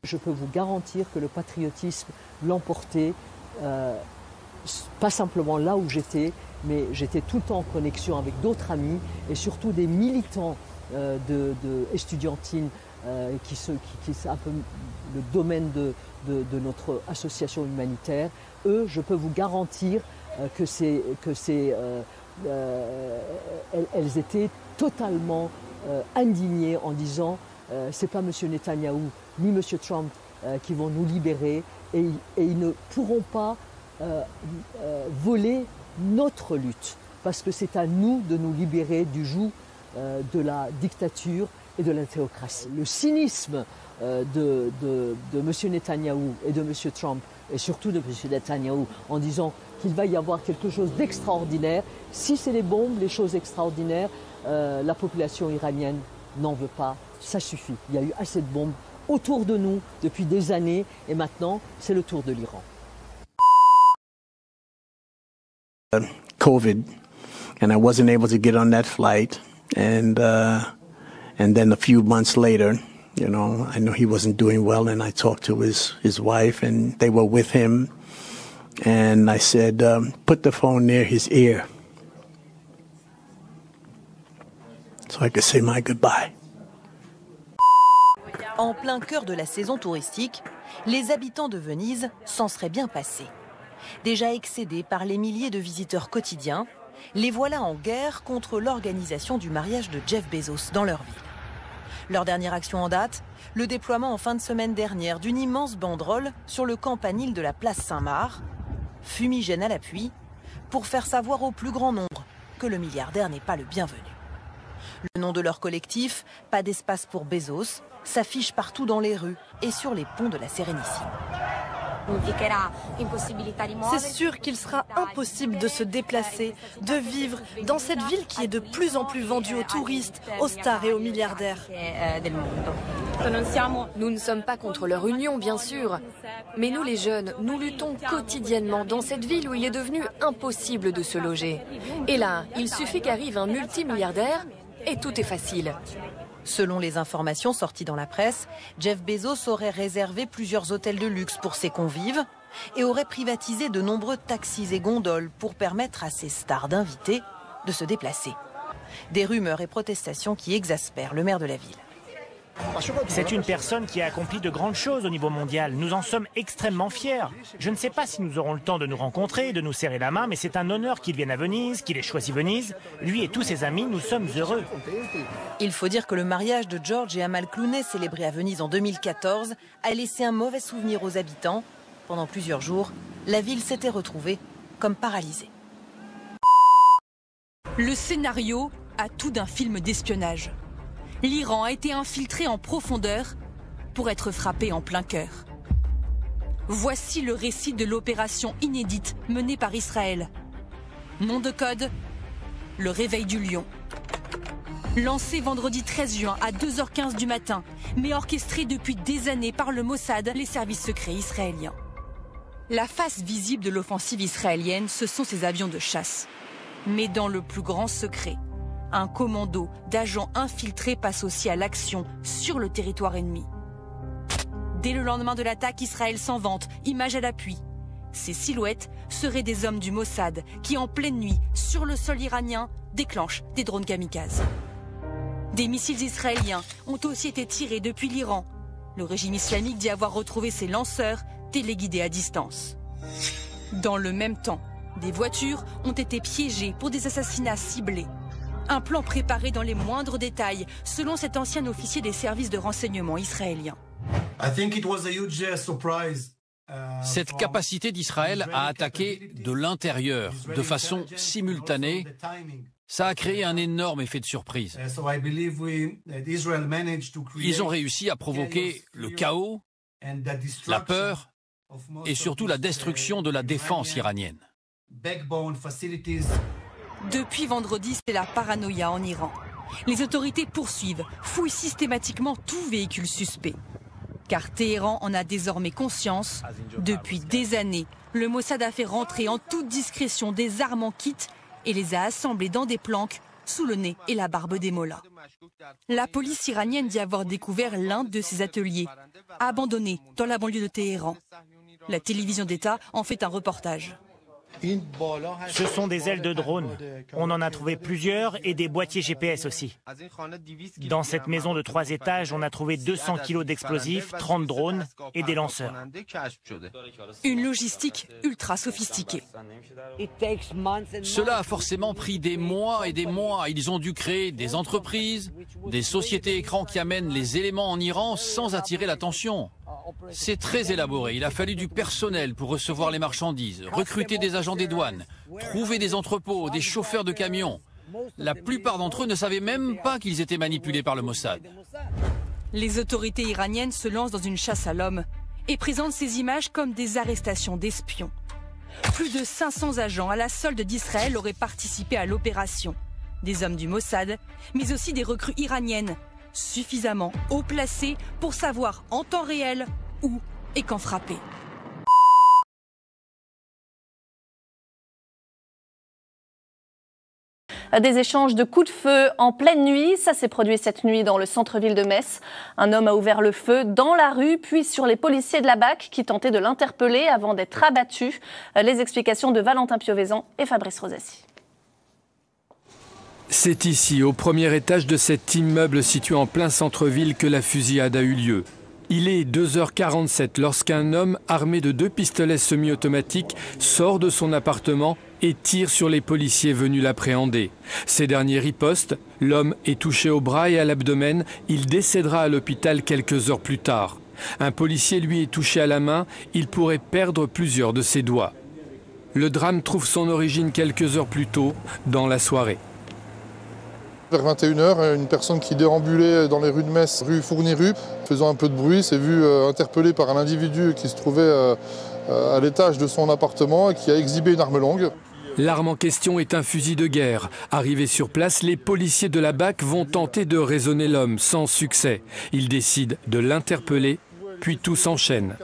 Je peux vous garantir que le patriotisme l'emportait, pas simplement là où j'étais, mais j'étais tout le temps en connexion avec d'autres amis et surtout des militants de estudiantine qui c'est un peu le domaine de notre association humanitaire. Eux, je peux vous garantir elles étaient totalement indignées en disant c'est pas M. Netanyahou ni M. Trump qui vont nous libérer et ils ne pourront pas voler notre lutte parce que c'est à nous de nous libérer du joug de la dictature et de la théocratie. Le cynisme de M. Netanyahou et de M. Trump et surtout de M. Netanyahou en disant qu'il va y avoir quelque chose d'extraordinaire. Si c'est les bombes, les choses extraordinaires, la population iranienne n'en veut pas. Ça suffit. Il y a eu assez de bombes autour de nous depuis des années et maintenant, c'est le tour de l'Iran. COVID, and I wasn't able to get on that flight, and then a few months later, you know, I know he wasn't doing well, and I talked to his wife, and they were with him, and I said, put the phone near his ear, so I could say my goodbye. En plein cœur de la saison touristique, les habitants de Venise s'en seraient bien passés. Déjà excédés par les milliers de visiteurs quotidiens, les voilà en guerre contre l'organisation du mariage de Jeff Bezos dans leur ville. Leur dernière action en date, le déploiement en fin de semaine dernière d'une immense banderole sur le campanile de la place Saint-Marc, fumigène à l'appui, pour faire savoir au plus grand nombre que le milliardaire n'est pas le bienvenu. Le nom de leur collectif, Pas d'espace pour Bezos, s'affiche partout dans les rues et sur les ponts de la Sérénissime. C'est sûr qu'il sera impossible de se déplacer, de vivre dans cette ville qui est de plus en plus vendue aux touristes, aux stars et aux milliardaires. Nous ne sommes pas contre leur union, bien sûr. Mais nous, les jeunes, nous luttons quotidiennement dans cette ville où il est devenu impossible de se loger. Et là, il suffit qu'arrive un multimilliardaire et tout est facile. Selon les informations sorties dans la presse, Jeff Bezos aurait réservé plusieurs hôtels de luxe pour ses convives et aurait privatisé de nombreux taxis et gondoles pour permettre à ses stars d'invités de se déplacer. Des rumeurs et protestations qui exaspèrent le maire de la ville. C'est une personne qui a accompli de grandes choses au niveau mondial. Nous en sommes extrêmement fiers. Je ne sais pas si nous aurons le temps de nous rencontrer, de nous serrer la main, mais c'est un honneur qu'il vienne à Venise, qu'il ait choisi Venise. Lui et tous ses amis, nous sommes heureux. Il faut dire que le mariage de George et Amal Clooney, célébré à Venise en 2014, a laissé un mauvais souvenir aux habitants. Pendant plusieurs jours, la ville s'était retrouvée comme paralysée. Le scénario a tout d'un film d'espionnage. L'Iran a été infiltré en profondeur pour être frappé en plein cœur. Voici le récit de l'opération inédite menée par Israël. Nom de code, le réveil du lion. Lancé vendredi 13 juin à 2h15 du matin, mais orchestré depuis des années par le Mossad, les services secrets israéliens. La face visible de l'offensive israélienne, ce sont ces avions de chasse. Mais dans le plus grand secret, un commando d'agents infiltrés passe aussi à l'action sur le territoire ennemi. Dès le lendemain de l'attaque, Israël s'en vante, images à l'appui. Ces silhouettes seraient des hommes du Mossad qui, en pleine nuit, sur le sol iranien, déclenchent des drones kamikazes. Des missiles israéliens ont aussi été tirés depuis l'Iran. Le régime islamique dit avoir retrouvé ses lanceurs téléguidés à distance. Dans le même temps, des voitures ont été piégées pour des assassinats ciblés. Un plan préparé dans les moindres détails, selon cet ancien officier des services de renseignement israéliens. Cette capacité d'Israël à attaquer de l'intérieur, de façon simultanée, ça a créé un énorme effet de surprise. Ils ont réussi à provoquer le chaos, la peur et surtout la destruction de la défense iranienne. Depuis vendredi, c'est la paranoïa en Iran. Les autorités poursuivent, fouillent systématiquement tout véhicule suspect. Car Téhéran en a désormais conscience. Depuis des années, le Mossad a fait rentrer en toute discrétion des armes en kit et les a assemblées dans des planques sous le nez et la barbe des mollahs. La police iranienne dit avoir découvert l'un de ces ateliers, abandonné dans la banlieue de Téhéran. La télévision d'État en fait un reportage. Ce sont des ailes de drone. On en a trouvé plusieurs et des boîtiers GPS aussi. Dans cette maison de 3 étages, on a trouvé 200 kilos d'explosifs, 30 drones et des lanceurs. Une logistique ultra sophistiquée. Cela a forcément pris des mois et des mois. Ils ont dû créer des entreprises, des sociétés écrans qui amènent les éléments en Iran sans attirer l'attention. C'est très élaboré. Il a fallu du personnel pour recevoir les marchandises, recruter des agents des douanes, trouver des entrepôts, des chauffeurs de camions. La plupart d'entre eux ne savaient même pas qu'ils étaient manipulés par le Mossad. Les autorités iraniennes se lancent dans une chasse à l'homme et présentent ces images comme des arrestations d'espions. Plus de 500 agents à la solde d'Israël auraient participé à l'opération. Des hommes du Mossad, mais aussi des recrues iraniennes, suffisamment haut placés pour savoir en temps réel où et quand frapper. Des échanges de coups de feu en pleine nuit, ça s'est produit cette nuit dans le centre-ville de Metz. Un homme a ouvert le feu dans la rue, puis sur les policiers de la BAC qui tentaient de l'interpeller avant d'être abattus. Les explications de Valentin Piovesan et Fabrice Rosassi. C'est ici, au premier étage de cet immeuble situé en plein centre-ville, que la fusillade a eu lieu. Il est 2h47 lorsqu'un homme armé de 2 pistolets semi-automatiques sort de son appartement et tire sur les policiers venus l'appréhender. Ces derniers ripostent, l'homme est touché au bras et à l'abdomen, il décédera à l'hôpital quelques heures plus tard. Un policier lui est touché à la main, il pourrait perdre plusieurs de ses doigts. Le drame trouve son origine quelques heures plus tôt, dans la soirée. Vers 21h, une personne qui déambulait dans les rues de Metz, rue Fournier-Rup, faisant un peu de bruit, s'est vue interpellée par un individu qui se trouvait à l'étage de son appartement et qui a exhibé une arme longue. L'arme en question est un fusil de guerre. Arrivés sur place, les policiers de la BAC vont tenter de raisonner l'homme, sans succès. Ils décident de l'interpeller, puis tout s'enchaîne.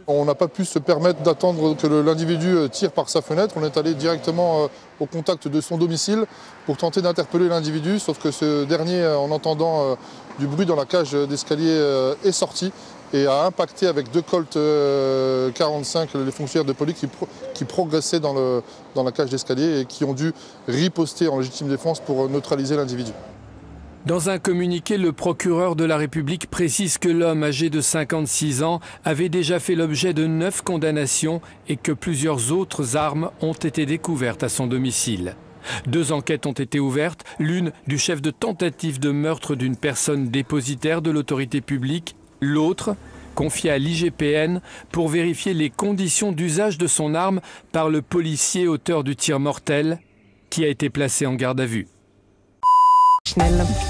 On n'a pas pu se permettre d'attendre que l'individu tire par sa fenêtre. On est allé directement au contact de son domicile pour tenter d'interpeller l'individu, sauf que ce dernier, en entendant du bruit dans la cage d'escalier, est sorti et a impacté avec 2 Colt 45 les fonctionnaires de police qui progressaient dans la cage d'escalier et qui ont dû riposter en légitime défense pour neutraliser l'individu. Dans un communiqué, le procureur de la République précise que l'homme âgé de 56 ans avait déjà fait l'objet de 9 condamnations et que plusieurs autres armes ont été découvertes à son domicile. 2 enquêtes ont été ouvertes, l'une du chef de tentative de meurtre d'une personne dépositaire de l'autorité publique, l'autre confiée à l'IGPN pour vérifier les conditions d'usage de son arme par le policier auteur du tir mortel qui a été placé en garde à vue.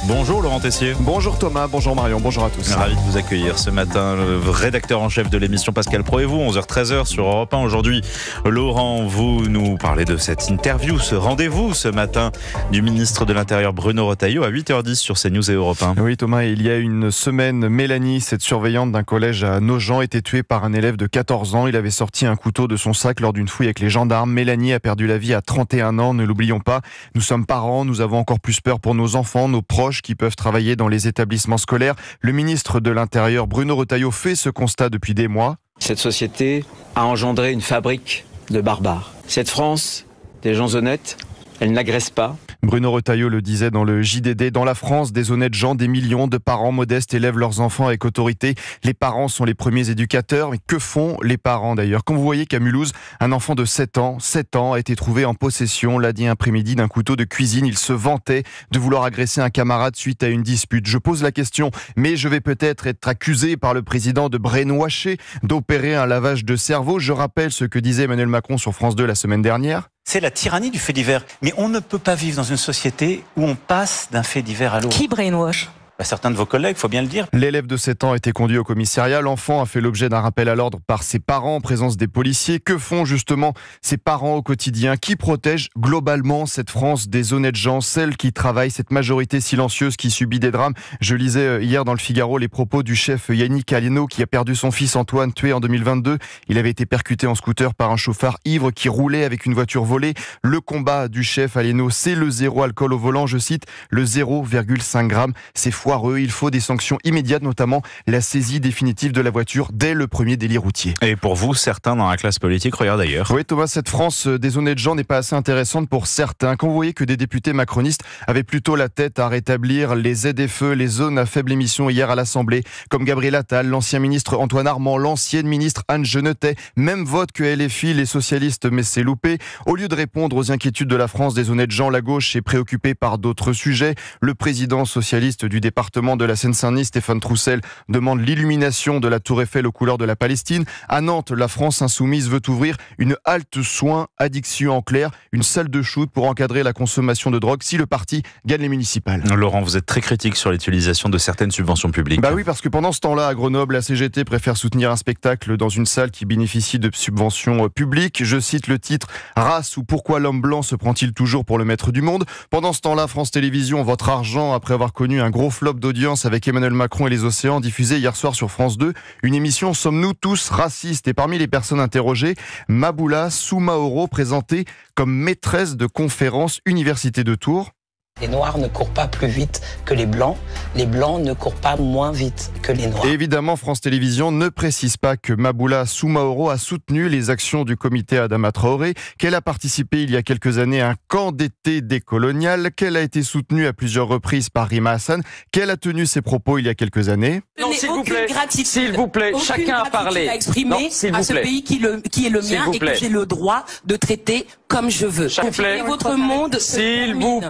Bonjour Laurent Tessier. Bonjour Thomas, bonjour Marion, bonjour à tous. Ravi de vous accueillir ce matin, le rédacteur en chef de l'émission Pascal Pro et vous, 11h-13h sur Europe 1. Aujourd'hui, Laurent, vous nous parlez de cette interview, ce rendez-vous ce matin du ministre de l'Intérieur Bruno Retailleau à 8h10 sur CNews et Europe 1. Oui Thomas, il y a une semaine, Mélanie, cette surveillante d'un collège à Nogent, était tuée par un élève de 14 ans. Il avait sorti un couteau de son sac lors d'une fouille avec les gendarmes. Mélanie a perdu la vie à 31 ans, ne l'oublions pas. Nous sommes parents, nous avons encore plus peur pour nos enfants, nos proches qui peuvent travailler dans les établissements scolaires. Le ministre de l'Intérieur, Bruno Retailleau, fait ce constat depuis des mois. Cette société a engendré une fabrique de barbares. Cette France, des gens honnêtes, elle n'agresse pas. Bruno Retailleau le disait dans le JDD. Dans la France, des honnêtes gens, des millions de parents modestes élèvent leurs enfants avec autorité. Les parents sont les premiers éducateurs. Mais que font les parents d'ailleurs? Quand vous voyez qu'à Mulhouse, un enfant de 7 ans a été trouvé en possession lundi après-midi d'un couteau de cuisine. Il se vantait de vouloir agresser un camarade suite à une dispute. Je pose la question, mais je vais peut-être être accusé par le président de brainwasher, d'opérer un lavage de cerveau. Je rappelle ce que disait Emmanuel Macron sur France 2 la semaine dernière. C'est la tyrannie du fait divers. Mais on ne peut pas vivre dans une société où on passe d'un fait divers à l'autre. Qui brainwash ? certains de vos collègues, faut bien le dire. L'élève de 7 ans a été conduit au commissariat. L'enfant a fait l'objet d'un rappel à l'ordre par ses parents en présence des policiers. Que font justement ces parents au quotidien? Qui protègent globalement cette France des honnêtes gens, celle qui travaille, cette majorité silencieuse qui subit des drames? Je lisais hier dans le Figaro les propos du chef Yannick Aleno qui a perdu son fils Antoine, tué en 2022. Il avait été percuté en scooter par un chauffard ivre qui roulait avec une voiture volée. Le combat du chef Aleno, c'est le zéro alcool au volant. Je cite, le 0,5 g. C'est foireux. Il faut des sanctions immédiates, notamment la saisie définitive de la voiture dès le premier délit routier. Et pour vous, certains dans la classe politique regardent ailleurs. Oui, Thomas, cette France des honnêtes gens n'est pas assez intéressante pour certains. Quand vous voyez que des députés macronistes avaient plutôt la tête à rétablir les ZFE, les zones à faible émission hier à l'Assemblée, comme Gabriel Attal, l'ancien ministre Antoine Armand, l'ancienne ministre Anne Genetet, même vote que LFI, les socialistes, mais c'est loupé. Au lieu de répondre aux inquiétudes de la France des honnêtes gens, la gauche est préoccupée par d'autres sujets. Le président socialiste du département de la Seine-Saint-Denis, Stéphane Troussel, demande l'illumination de la Tour Eiffel aux couleurs de la Palestine. À Nantes, la France insoumise veut ouvrir une halte soins addiction, en clair, une salle de shoot pour encadrer la consommation de drogue si le parti gagne les municipales. Laurent, vous êtes très critique sur l'utilisation de certaines subventions publiques. Bah oui, parce que pendant ce temps-là, à Grenoble, la CGT préfère soutenir un spectacle dans une salle qui bénéficie de subventions publiques. Je cite le titre « Race ou pourquoi l'homme blanc se prend-il toujours pour le maître du monde ?» Pendant ce temps-là, France Télévisions, votre argent, après avoir connu un gros flop d'audience avec Emmanuel Macron et les océans, diffusé hier soir sur France 2, une émission « Sommes-nous tous racistes ?» Et parmi les personnes interrogées, Maboula Soumaoro, présentée comme maîtresse de conférence Université de Tours. Les Noirs ne courent pas plus vite que les Blancs ne courent pas moins vite que les Noirs. Et évidemment, France Télévisions ne précise pas que Maboula Soumaoro a soutenu les actions du comité Adama Traoré, qu'elle a participé il y a quelques années à un camp d'été décolonial, qu'elle a été soutenue à plusieurs reprises par Rima Hassan, qu'elle a tenu ses propos il y a quelques années. Non, s'il vous plaît, chacun a parlé. Exprimé à ce pays qui est le mien et que j'ai le droit de traiter comme je veux. Et votre monde,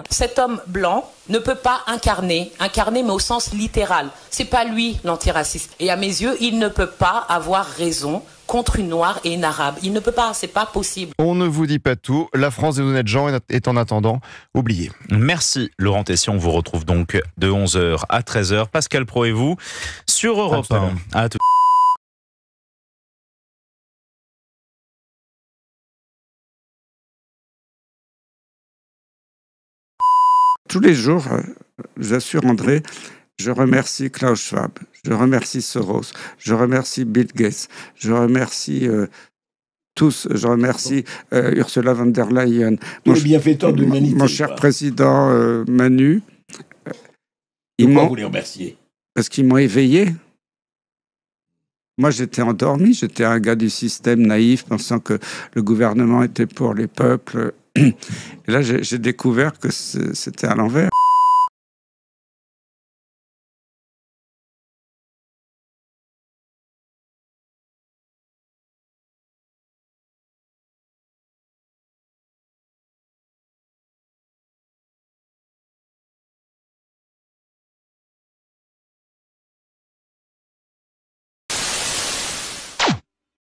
cet homme blanc ne peut pas incarner mais au sens littéral. C'est pas lui l'antiraciste. Et à mes yeux, il ne peut pas avoir raison contre une noire et une arabe. Il ne peut pas, c'est pas possible. On ne vous dit pas tout. La France des honnêtes gens est en attendant oubliée. Merci Laurent Tessier. On vous retrouve donc de 11h à 13h. Pascal Praud et vous sur Europe 1. À tout. Tous les jours, je vous assure André, je remercie Klaus Schwab, je remercie Soros, je remercie Bill Gates, je remercie tous, je remercie Ursula von der Leyen, les bienfaiteurs de l'humanité. Mon cher président Manu. Pourquoi vous les remerciez? Parce qu'ils m'ont éveillé. Moi, j'étais endormi, j'étais un gars du système naïf, pensant que le gouvernement était pour les peuples. Et là, j'ai découvert que c'était à l'envers.